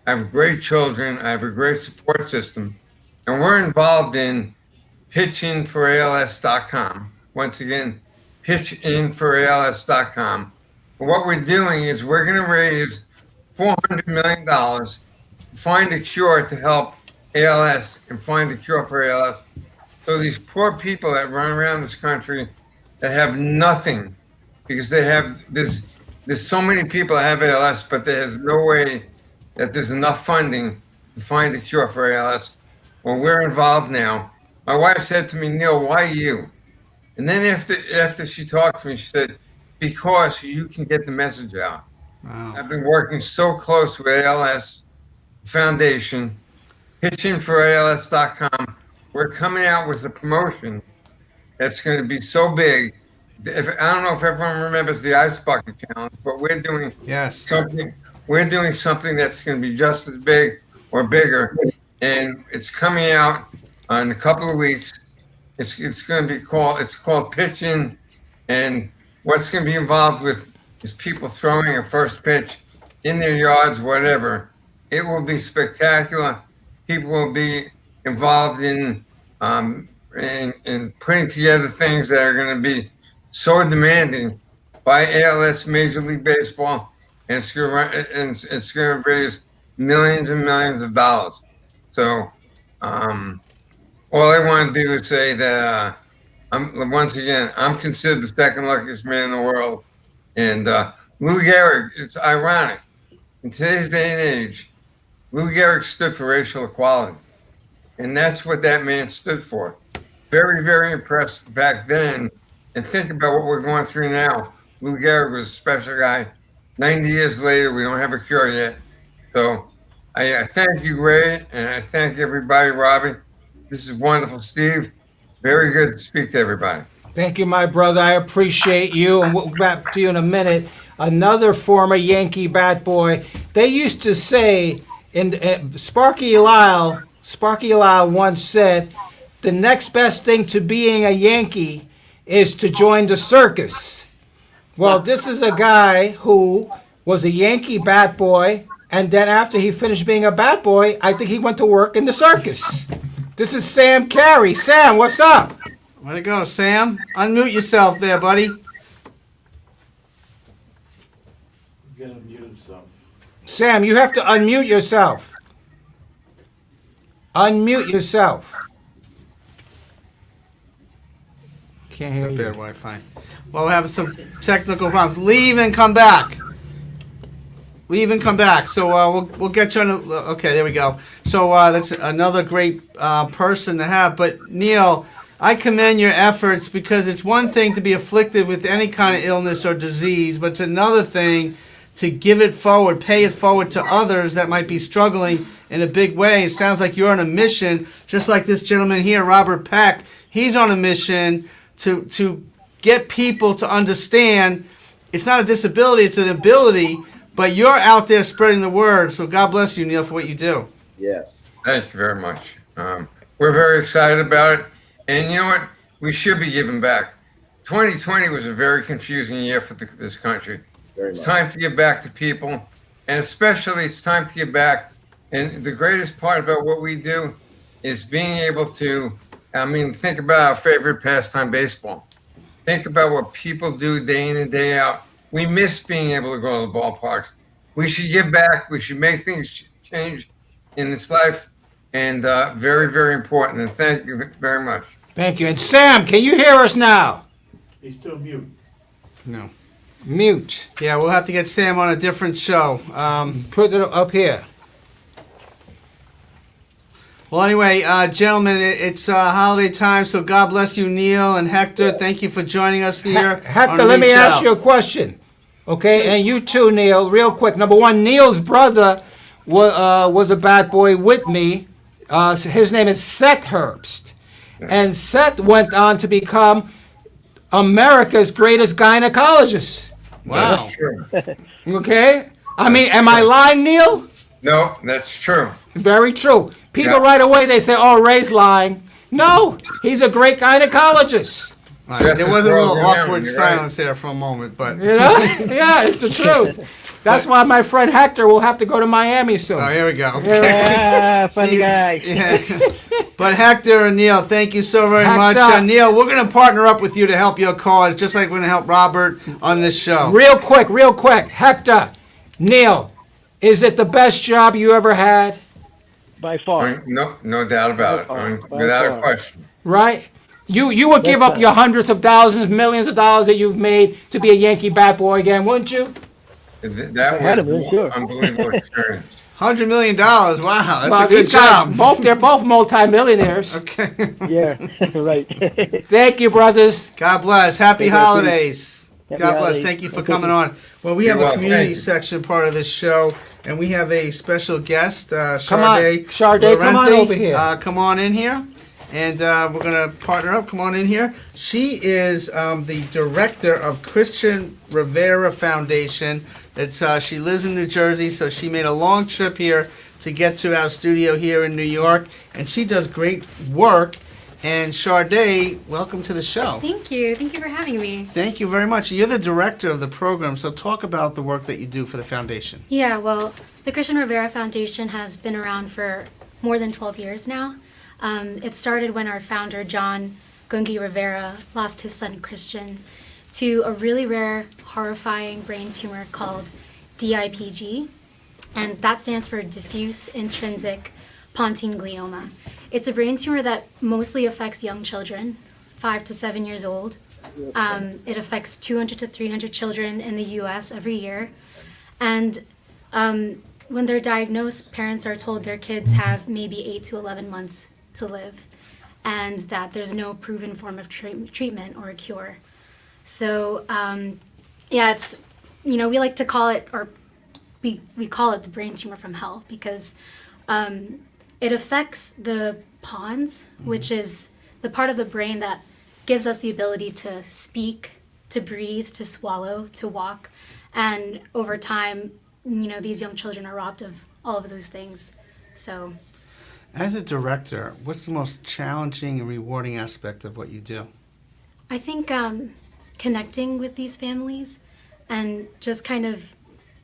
I have great children, I have a great support system, and we're involved in pitchinforals.com. Once again, pitchinforals.com. What we're doing is we're going to raise $400 million to find a cure to help ALS and find a cure for ALS. So these poor people that run around this country that have nothing, because they have there's so many people that have ALS, but there's no way that there's enough funding to find a cure for ALS. Well, we're involved now. My wife said to me, Neil, why you? And then after she talked to me, she said, because you can get the message out. Wow. I've been working so close with ALS Foundation, pitchinforals.com. We're coming out with a promotion that's going to be so big. I don't know if everyone remembers the Ice Bucket Challenge, but we're doing something. We're doing something that's going to be just as big or bigger, and it's coming out in a couple of weeks. It's going to be called. It's called Pitching, and what's going to be involved with is people throwing a first pitch in their yards, whatever. It will be spectacular. People will be involved in putting together things that are going to be so demanding by ALS Major League Baseball, and it's going to raise millions and millions of dollars. So all I want to do is say that I'm considered the second luckiest man in the world. And Lou Gehrig, it's ironic. In today's day and age, Lou Gehrig stood for racial equality. And that's what that man stood for. Very, very impressed back then. And think about what we're going through now. Lou Gehrig was a special guy. 90 years later, we don't have a cure yet. So I thank you, Ray, and I thank everybody, Robby. This is wonderful, Steve. Very good to speak to everybody. Thank you, my brother. I appreciate you, and we'll get back to you in a minute. Another former Yankee bat boy. They used to say, Sparky Lyle once said, the next best thing to being a Yankee is to join the circus. Well, this is a guy who was a Yankee bat boy, and then after he finished being a bat boy, I think he went to work in the circus. This is Sam Carey. Sam, what's up? Way to go, Sam. Unmute yourself there, buddy. Sam, you have to unmute yourself. Unmute yourself. Can't hear Bad you. Wi-Fi. Well, we're having some technical problems. Leave and come back. Leave and come back. So we'll get you on. Okay, there we go. So that's another great person to have. But Neil, I commend your efforts, because it's one thing to be afflicted with any kind of illness or disease, but it's another thing to give it forward, pay it forward to others that might be struggling in a big way. It sounds like you're on a mission, just like this gentleman here, Robert Peck. He's on a mission to get people to understand it's not a disability, it's an ability, but you're out there spreading the word. So God bless you, Neil, for what you do. Yes. Thank you very much. We're very excited about it. And you know what? We should be giving back. 2020 was a very confusing year for this country. It's time to give back to people. And especially it's time to give back. And the greatest part about what we do is being able to, think about our favorite pastime, baseball. Think about what people do day in and day out. We miss being able to go to the ballparks. We should give back. We should make things change in this life. And very, very important. And thank you very much. Thank you. And Sam, can you hear us now? He's still mute. No. Mute. Yeah, we'll have to get Sam on a different show. Put it up here. Well, anyway, gentlemen, it's holiday time, so God bless you, Neil and Hector. Thank you for joining us here. Hector, let me ask you a question. Okay, and you too, Neil, real quick. Number one, Neil's brother was a bad boy with me. His name is Seth Herbst. And Seth went on to become America's greatest gynecologist. Wow. That's true. Okay? Am I lying, Neil? No, that's true. Very true. People right away, they say, oh, Ray's lying. No, he's a great gynecologist. Right. There was a little awkward silence there for a moment, but... You know? Yeah, it's the truth. That's why my friend Hector will have to go to Miami soon. Oh, here we go. Funny guy. Yeah. But Hector and Neil, thank you so very much. Neil, we're going to partner up with you to help your cause, just like we're going to help Robert on this show. Real quick. Hector, Neil, is it the best job you ever had? By far. No doubt about it. Without a question. Right? You would give up your hundreds of thousands, millions of dollars that you've made to be a Yankee bat boy again, wouldn't you? That was an unbelievable experience. $100 million. Wow, that's a good job. They're both multimillionaires. Okay. Yeah, right. Thank you, brothers. God bless. Happy holidays. Happy God bless. holidays. Thank you for coming on. Well, we have a community section part of this show, and we have a special guest, Sade. Sade, come on over here. Come on in here. And we're going to partner up. Come on in here. She is the director of Christian Rivera Foundation. She lives in New Jersey, so she made a long trip here to get to our studio here in New York. And she does great work. And Sade, welcome to the show. Thank you. Thank you for having me. Thank you very much. You're the director of the program, so talk about the work that you do for the foundation. Yeah, well, the Christian Rivera Foundation has been around for more than 12 years now. It started when our founder, John Gungi Rivera, lost his son, Christian, to a really rare, horrifying brain tumor called DIPG, and that stands for diffuse intrinsic pontine glioma. It's a brain tumor that mostly affects young children, 5 to 7 years old. It affects 200 to 300 children in the U.S. every year, and when they're diagnosed, parents are told their kids have maybe 8 to 11 months to live, and that there's no proven form of treatment or a cure. So, it's, we like to call it, or we call it the brain tumor from hell, because it affects the pons, which is the part of the brain that gives us the ability to speak, to breathe, to swallow, to walk, and over time, these young children are robbed of all of those things. So, as a director, what's the most challenging and rewarding aspect of what you do? I think connecting with these families and just kind of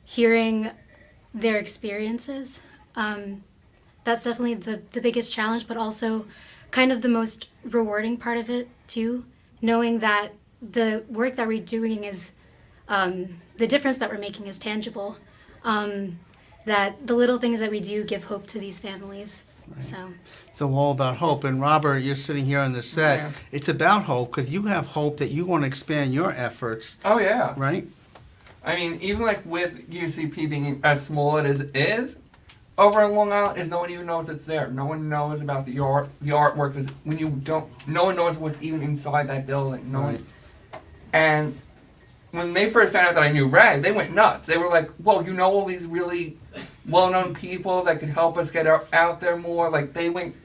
hearing their experiences. That's definitely the biggest challenge, but also kind of the most rewarding part of it too, knowing that the work that we're doing is, the difference that we're making is tangible. that the little things that we do give hope to these families. So It's all about hope. And Robert, you're sitting here on the set. Yeah. It's about hope because you have hope that you want to expand your efforts, Oh yeah. right? I mean, even like with UCP being as small as it is, over in Long Island, is no one even knows it's there. No one knows about the art, the artwork. When you don't, no one knows what's even inside that building. No one. And when they first found out that I knew Ray, they went nuts. They were like, "Whoa, you know all these really well-known people that could help us get out there more." Like they went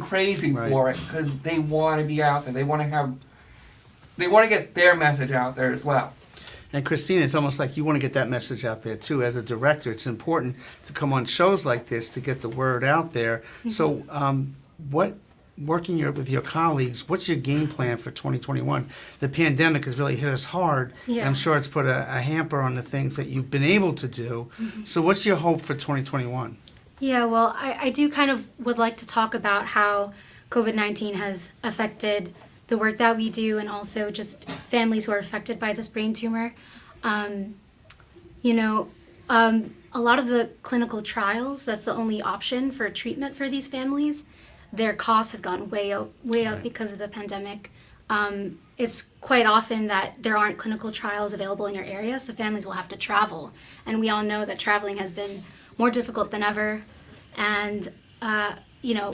crazy for it because they want to be out there. They want to get their message out there as well. And Christina, it's almost like you want to get that message out there too. As a director, it's important to come on shows like this to get the word out there. So, working with your colleagues, what's your game plan for 2021? The pandemic has really hit us hard. Yeah. I'm sure it's put a hamper on the things that you've been able to do. So what's your hope for 2021? yeah, well, I do kind of would like to talk about how COVID-19 has affected the work that we do and also just families who are affected by this brain tumor. A lot of the clinical trials, that's the only option for treatment for these families. Their costs have gone way up because of the pandemic. It's quite often that there aren't clinical trials available in your area, so families will have to travel. And we all know that traveling has been more difficult than ever. And,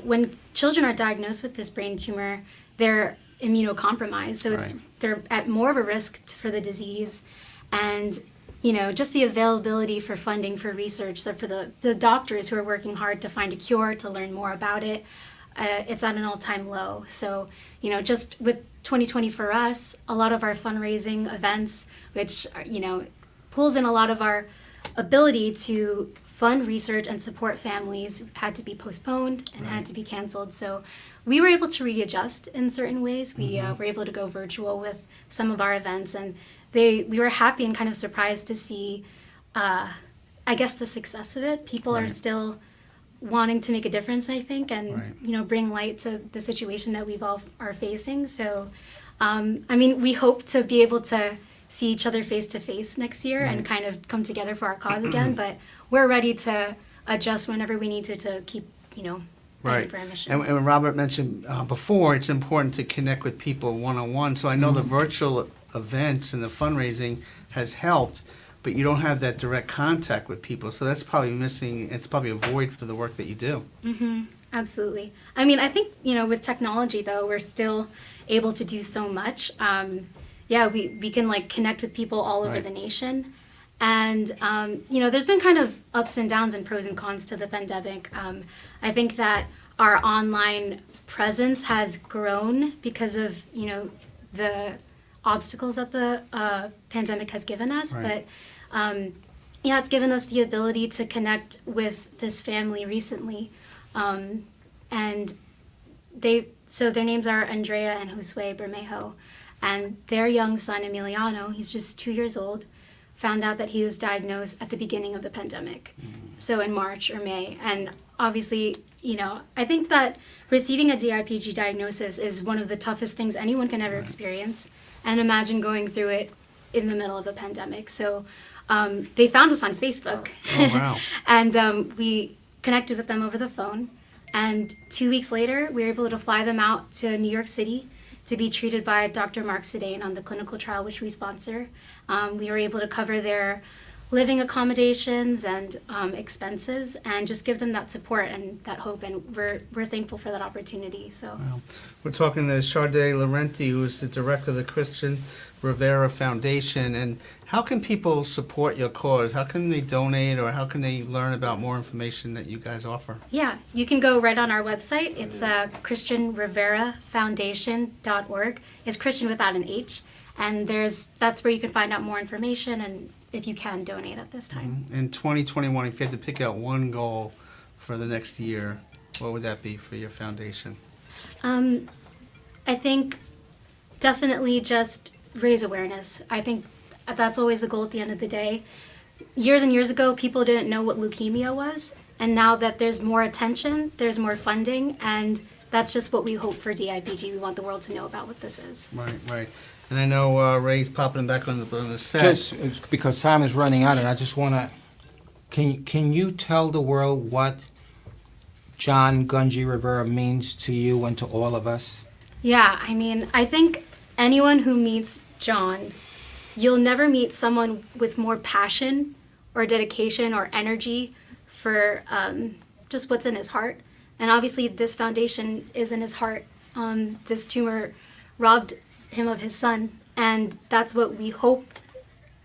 when children are diagnosed with this brain tumor, they're immunocompromised, so they're at more of a risk for the disease. And just the availability for funding for research, so for the doctors who are working hard to find a cure, to learn more about it, it's at an all-time low. So, just with 2020 for us, a lot of our fundraising events, which, pulls in a lot of our ability to fund research and support families, had to be postponed and had to be canceled. So we were able to readjust in certain ways. We were able to go virtual with some of our events, and we were happy and kind of surprised to see, the success of it. People are still wanting to make a difference, I think, and bring light to the situation that we've all are facing. So, we hope to be able to see each other face to face next year and kind of come together for our cause again. But we're ready to adjust whenever we need to keep, fighting for our mission. And Robert mentioned before, it's important to connect with people one-on-one. So I know the virtual events and the fundraising has helped, but you don't have that direct contact with people. So that's probably missing. It's probably a void for the work that you do. Absolutely. I think, with technology, though, we're still able to do so much. We can, connect with people all over the nation. And, there's been kind of ups and downs and pros and cons to the pandemic. I think that our online presence has grown because of, the obstacles that the pandemic has given us. But, it's given us the ability to connect with this family recently. And their names are Andrea and Josue Bermejo. And their young son, Emiliano, he's just 2 years old, found out that he was diagnosed at the beginning of the pandemic. So in March or May. And obviously, I think that receiving a DIPG diagnosis is one of the toughest things anyone can ever experience. And imagine going through it in the middle of a pandemic. So they found us on Facebook. Oh, wow. And we connected with them over the phone. And 2 weeks later, we were able to fly them out to New York City to be treated by Dr. Mark Sedain on the clinical trial, which we sponsor. We were able to cover their living accommodations and expenses, and just give them that support and that hope. And we're thankful for that opportunity. So we're talking to Sade Laurenti, who is the director of the Christian Rivera Foundation. And how can people support your cause? How can they donate, or how can they learn about more information that you guys offer? Yeah, you can go right on our website. It's ChristianRiveraFoundation.org. It's Christian without an H. And that's where you can find out more information and if you can donate at this time. In 2021, if you had to pick out one goal for the next year, what would that be for your foundation? I think definitely just raise awareness. I think that's always the goal at the end of the day. Years and years ago, people didn't know what leukemia was. And now that there's more attention, there's more funding, and that's just what we hope for DIPG. We want the world to know about what this is. Right. And I know Ray's popping back on the set. Just because time is running out, and I just want to Can you tell the world what John Gungy Rivera means to you and to all of us? Yeah, I mean, I think anyone who meets John, you'll never meet someone with more passion or dedication or energy for just what's in his heart. And obviously this foundation is in his heart. This tumor robbed him of his son, and that's what we hope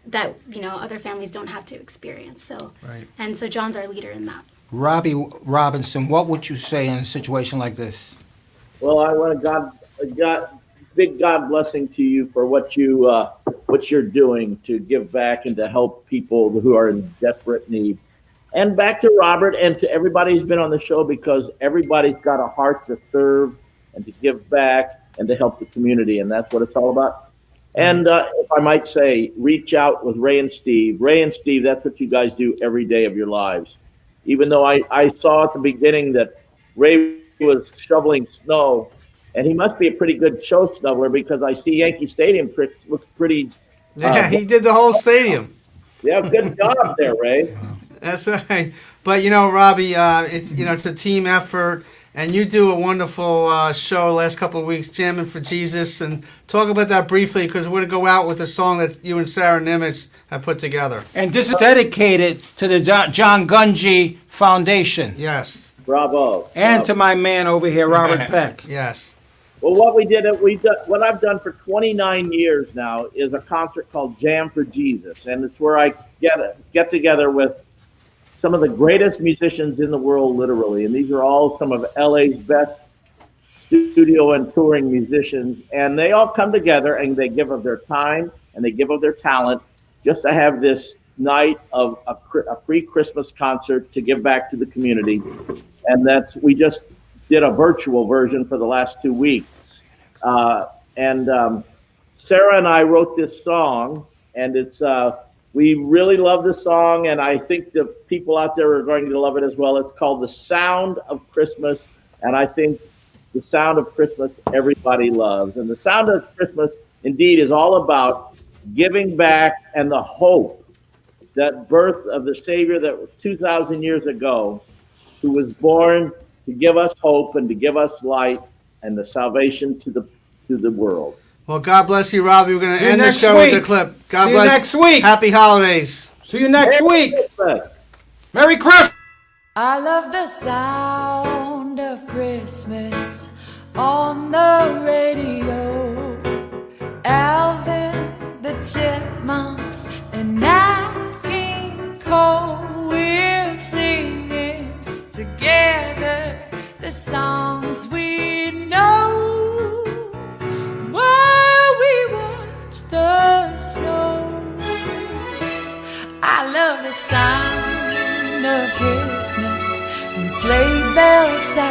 that, you know, other families don't have to experience. So, Right. And so John's our leader in that. Robby Robinson, what would you say in a situation like this? Well, I want big God blessing to you for what you're doing to give back and to help people who are in desperate need. And back to Robert and to everybody who's been on the show, because everybody's got a heart to serve and to give back and to help the community, and that's what it's all about. And if I might say, reach out with Ray and Steve. Ray and Steve, that's what you guys do every day of your lives. Even though I saw at the beginning that Ray was shoveling snow, and he must be a pretty good show shoveler because I see Yankee Stadium looks pretty. Yeah, he did the whole stadium. Yeah, good job there, Ray. That's right. But you know, Robby, it's a team effort, and you do a wonderful show last couple of weeks, Jamming for Jesus, and talk about that briefly because we're going to go out with a song that you and Sarah Nimitz have put together. And this is dedicated to the John Gungy Foundation. Yes. Bravo. And Bravo. to my man over here, Robert Peck. Yes. Well, what I've done for 29 years now is a concert called Jam for Jesus, and it's where I get together with some of the greatest musicians in the world, literally, and these are all some of LA's best studio and touring musicians, and they all come together and they give of their time and they give of their talent just to have this night of a free Christmas concert to give back to the community. And we just did a virtual version for the last 2 weeks. Sarah and I wrote this song, and we really love the song, and I think the people out there are going to love it as well. It's called The Sound of Christmas, and I think the sound of Christmas everybody loves. And the sound of Christmas, indeed, is all about giving back and the hope, that birth of the Savior that was 2,000 years ago, who was born to give us hope and to give us light and the salvation to the world. Well, God bless you, Robby. We're going to end the next show week. with the clip. God See you bless. next week. Happy holidays. See you next week. Christmas. Merry Christmas. I love the sound of Christmas on the radio. Alvin, the Chipmunks, and Nat King Cole, we're singing together the songs we know while we watch the snow. I love the sound of Christmas when sleigh bells start